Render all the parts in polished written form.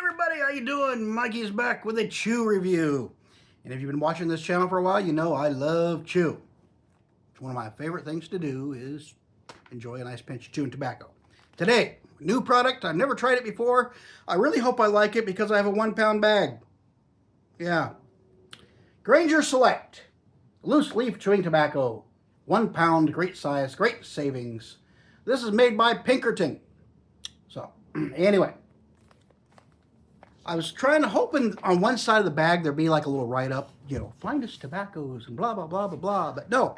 Everybody, how you doing? Mikey's back with a chew review. And if you've been watching this channel for a while, you know I love chew. One of my favorite things to do is enjoy a nice pinch of chewing tobacco. Today, new product. I've never tried it before. I really hope I like it because I have a 1-pound bag. Yeah. Grainger Select loose leaf chewing tobacco. 1 pound, great size, great savings. This is made by Pinkerton. So, anyway. I was hoping on one side of the bag there'd be like a little write-up, you know, finest tobaccos and blah, blah, blah, blah, blah. But no,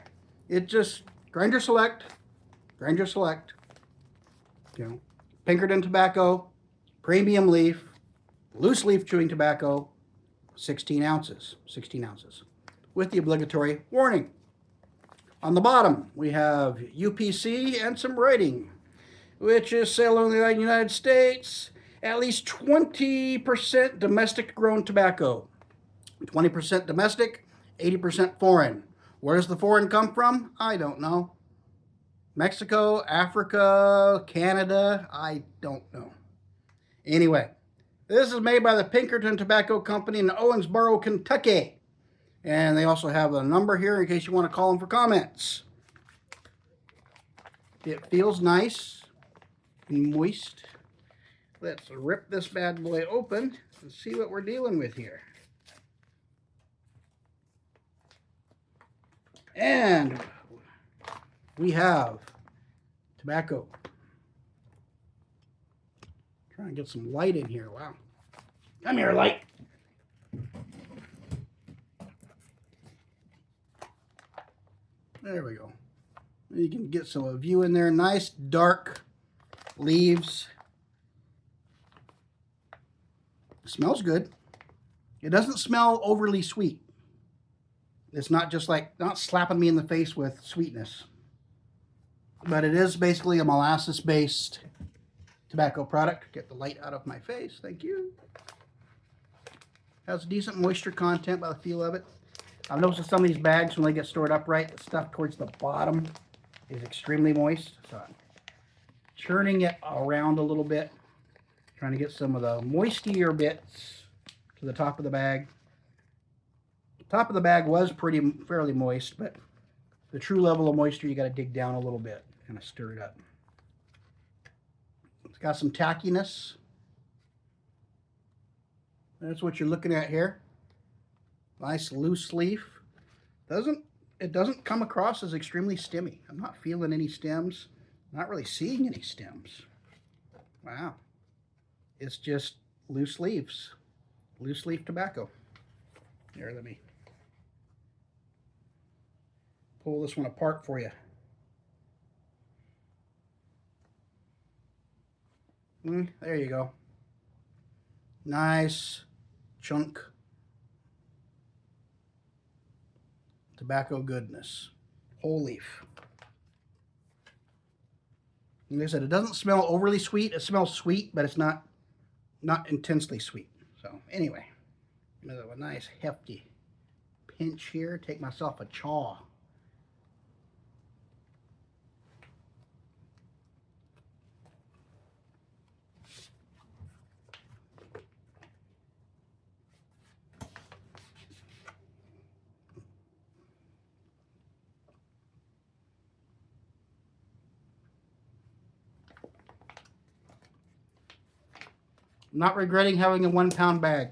it just, Grainger Select, you know, Pinkerton tobacco, premium leaf, loose leaf chewing tobacco, 16 ounces, with the obligatory warning. On the bottom, we have UPC and some writing, which is sale only in the United States. At least 20% domestic grown tobacco. 20% domestic, 80% foreign. Where does the foreign come from? I don't know. Mexico, Africa, Canada, I don't know. Anyway, this is made by the Pinkerton Tobacco Company in Owensboro, Kentucky. And they also have a number here in case you want to call them for comments. It feels nice and moist. Let's rip this bad boy open and see what we're dealing with here. And we have tobacco. Trying to get some light in here. Wow. Come here, light. There we go. You can get some view in there. Nice dark leaves. It smells good. It doesn't smell overly sweet. It's not just like, not slapping me in the face with sweetness. But it is basically a molasses-based tobacco product. Get the light out of my face. Thank you. Has decent moisture content by the feel of it. I've noticed that some of these bags, when they get stored upright, the stuff towards the bottom is extremely moist. So I'm churning it around a little bit. Trying to get some of the moistier bits to the top of the bag. The top of the bag was fairly moist, but the true level of moisture, you got to dig down a little bit, kind of stir it up. It's got some tackiness. That's what you're looking at here. Nice loose leaf. It doesn't come across as extremely stemmy. I'm not feeling any stems. Not really seeing any stems. Wow. It's just loose leaves, loose leaf tobacco. Here, let me pull this one apart for you. There you go. Nice chunk tobacco goodness. Whole leaf. Like I said, it doesn't smell overly sweet. It smells sweet, but it's not intensely sweet. So anyway, a nice hefty pinch here. Take myself a chaw. Not regretting having a 1-pound bag.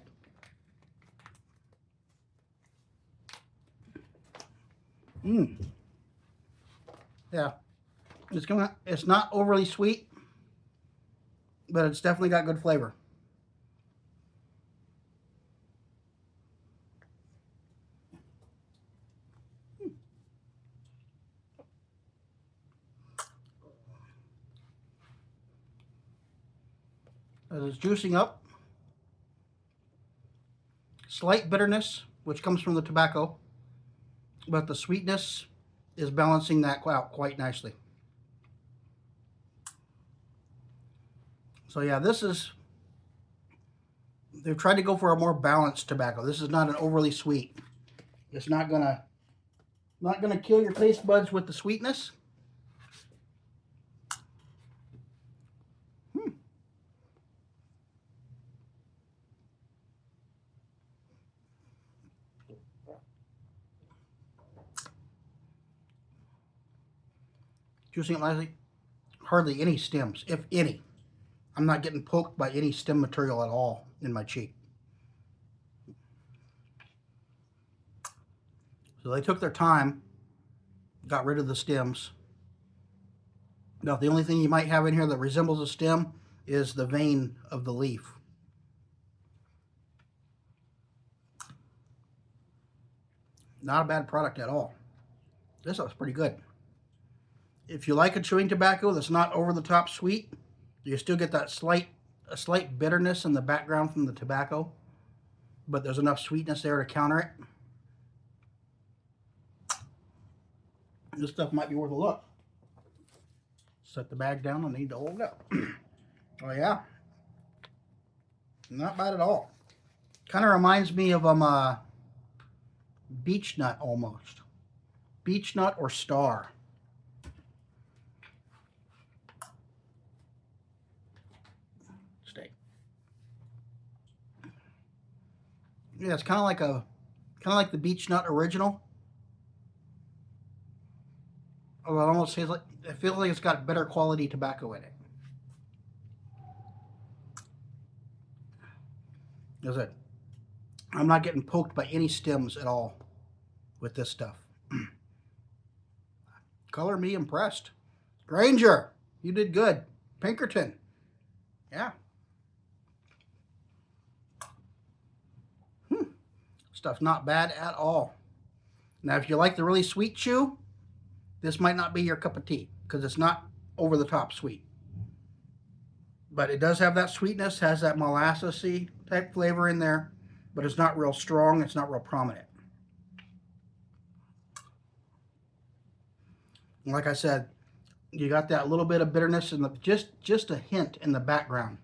Yeah. It's not overly sweet, but it's definitely got good flavor. As it's juicing up, slight bitterness, which comes from the tobacco, but the sweetness is balancing that out quite nicely. So yeah, they've tried to go for a more balanced tobacco. This is not an overly sweet. It's not gonna kill your taste buds with the sweetness. juicing it lightly. Hardly any stems, if any. I'm not getting poked by any stem material at all in my cheek. So they took their time, got rid of the stems. Now, the only thing you might have in here that resembles a stem is the vein of the leaf. Not a bad product at all. This looks pretty good. If you like a chewing tobacco that's not over the top sweet, you still get that a slight bitterness in the background from the tobacco, but there's enough sweetness there to counter it. This stuff might be worth a look. Set the bag down. I need to hold it up. Oh yeah, not bad at all. Kind of reminds me of beech nut almost. Beech nut or star. Stay. Yeah, it's kind of like the beech nut original. Oh, it almost feels like it's got better quality tobacco in it. Is it? I'm not getting poked by any stems at all with this stuff. Color me impressed. Grainger, you did good. Pinkerton, yeah. Stuff's not bad at all. Now, if you like the really sweet chew, this might not be your cup of tea because it's not over the top sweet. But it does have that sweetness, has that molassesy type flavor in there, but it's not real strong, it's not real prominent. And like I said, you got that little bit of bitterness and just a hint in the background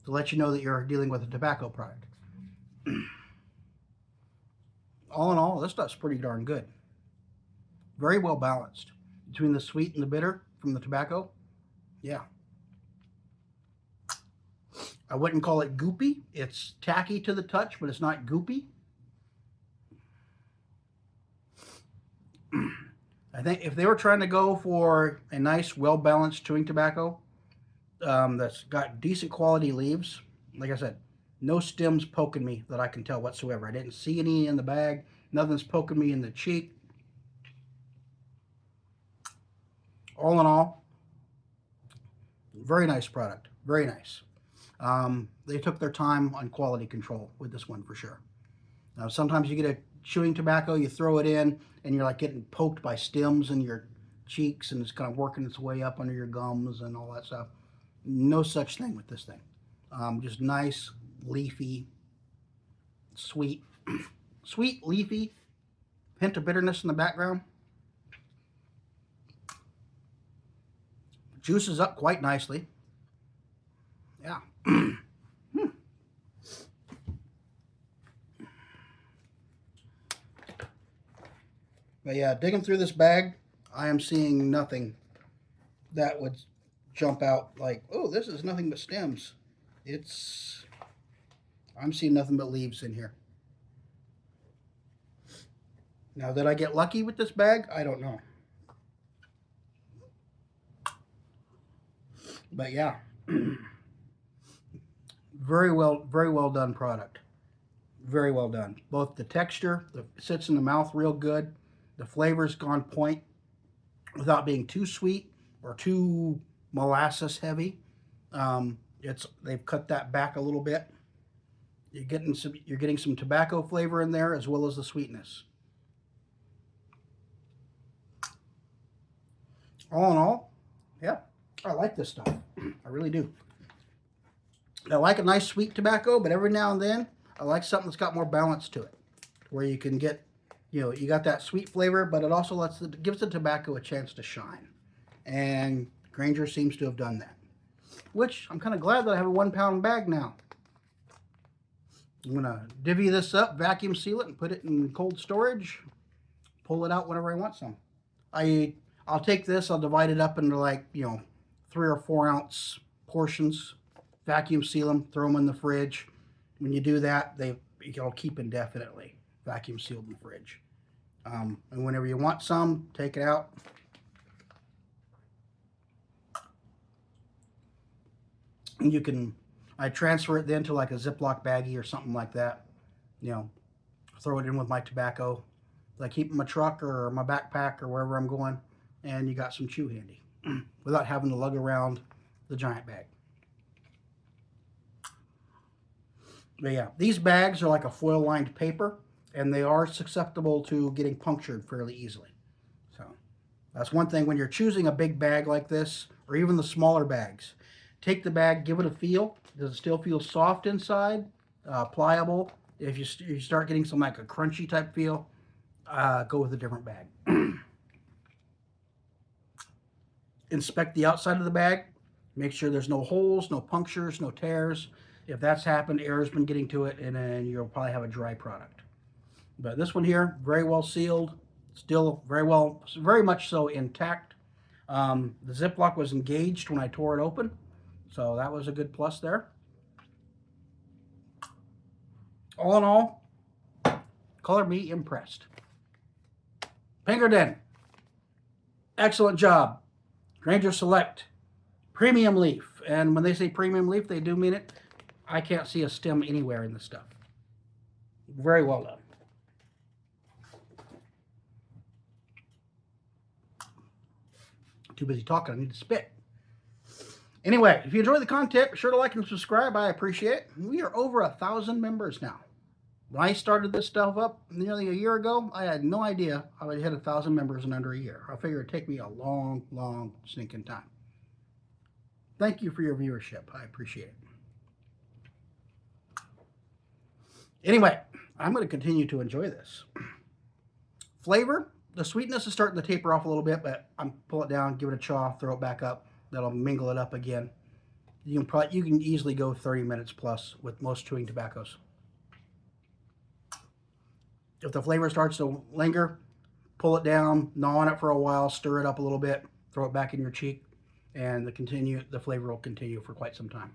to let you know that you're dealing with a tobacco product. All in all, this stuff's pretty darn good. Very well balanced between the sweet and the bitter from the tobacco. Yeah. I wouldn't call it goopy. It's tacky to the touch, but it's not goopy. I think if they were trying to go for a nice, well-balanced chewing tobacco that's got decent quality leaves, like I said, no stems poking me that I can tell whatsoever. I didn't see any in the bag. Nothing's poking me in the cheek. All in all, very nice product. Very nice. They took their time on quality control with this one for sure. Now, sometimes you get a chewing tobacco, you throw it in, and you're like getting poked by stems in your cheeks, and it's kind of working its way up under your gums and all that stuff. No such thing with this thing. Just nice, leafy, sweet, leafy, hint of bitterness in the background. Juices up quite nicely. Yeah. But yeah, digging through this bag, I am seeing nothing that would jump out like, oh, this is nothing but stems. I'm seeing nothing but leaves in here. Now, did I get lucky with this bag? I don't know. But yeah, very well done product. Very well done. Both the texture, sits in the mouth real good. The flavor's gone point without being too sweet or too molasses heavy. They've cut that back a little bit. You're getting some tobacco flavor in there as well as the sweetness. All in all, yeah, I like this stuff. I really do. I like a nice sweet tobacco, but every now and then I like something that's got more balance to it, where you can get, you got that sweet flavor, but it also gives the tobacco a chance to shine. And Grainger seems to have done that, which I'm kind of glad that I have a 1 pound bag now. I'm gonna divvy this up, vacuum seal it, and put it in cold storage. Pull it out whenever I want some. I'll take this, I'll divide it up into 3 or 4 ounce portions, vacuum seal them, throw them in the fridge. When you do that, you'll keep indefinitely, vacuum sealed in the fridge. And whenever you want some, take it out, And I transfer it then to like a Ziploc baggie or something like that. You know, throw it in with my tobacco. I keep it in my truck or my backpack or wherever I'm going, and you got some chew handy without having to lug around the giant bag. But yeah, these bags are like a foil-lined paper, and they are susceptible to getting punctured fairly easily. So that's one thing when you're choosing a big bag like this, or even the smaller bags. Take the bag, give it a feel. Does it still feel soft inside, pliable? If you start getting some like a crunchy type feel, go with a different bag. Inspect the outside of the bag. Make sure there's no holes, no punctures, no tears. If that's happened, air's been getting to it, and then you'll probably have a dry product. But this one here, very well sealed, still very much so intact. The Ziploc was engaged when I tore it open, so that was a good plus there. All in all, color me impressed. Pinkerton, excellent job. Grainger Select, premium leaf. And when they say premium leaf, they do mean it. I can't see a stem anywhere in this stuff. Very well done. Too busy talking, I need to spit. Anyway, if you enjoy the content, be sure to like and subscribe. I appreciate it. We are over 1,000 members now. When I started this stuff up nearly a year ago, I had no idea I would hit 1,000 members in under a year. I figured it'd take me a long, long stinking time. Thank you for your viewership. I appreciate it. Anyway, I'm going to continue to enjoy this. Flavor, the sweetness is starting to taper off a little bit, but I'm pull it down, give it a chaw, throw it back up. That'll mingle it up again. You can easily go 30 minutes plus with most chewing tobaccos. If the flavor starts to linger, pull it down, gnaw on it for a while, stir it up a little bit, throw it back in your cheek, and the flavor will continue for quite some time.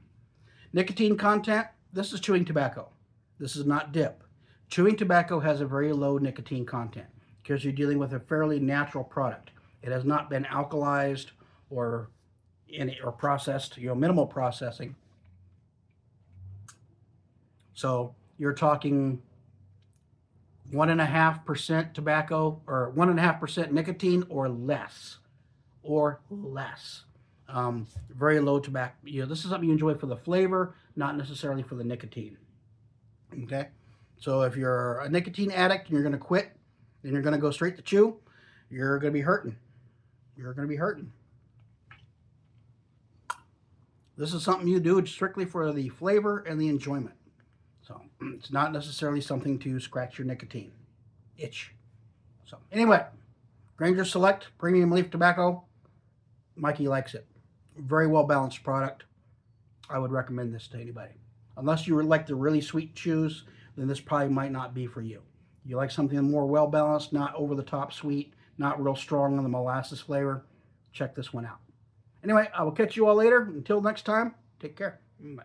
Nicotine content, this is chewing tobacco. This is not dip. Chewing tobacco has a very low nicotine content because you're dealing with a fairly natural product. It has not been alkalized or processed, minimal processing. So you're talking 1.5% tobacco or 1.5% nicotine or less. Very low tobacco. This is something you enjoy for the flavor, not necessarily for the nicotine. Okay, so if you're a nicotine addict and you're going to quit and you're going to go straight to chew, you're going to be hurting. This is something you do strictly for the flavor and the enjoyment. So it's not necessarily something to scratch your nicotine itch. So anyway, Grainger Select Premium Leaf Tobacco. Mikey likes it. Very well balanced product. I would recommend this to anybody. Unless you like the really sweet chews, then this probably might not be for you. You like something more well balanced, not over the top sweet, not real strong on the molasses flavor, check this one out. Anyway, I will catch you all later. Until next time, take care. Bye.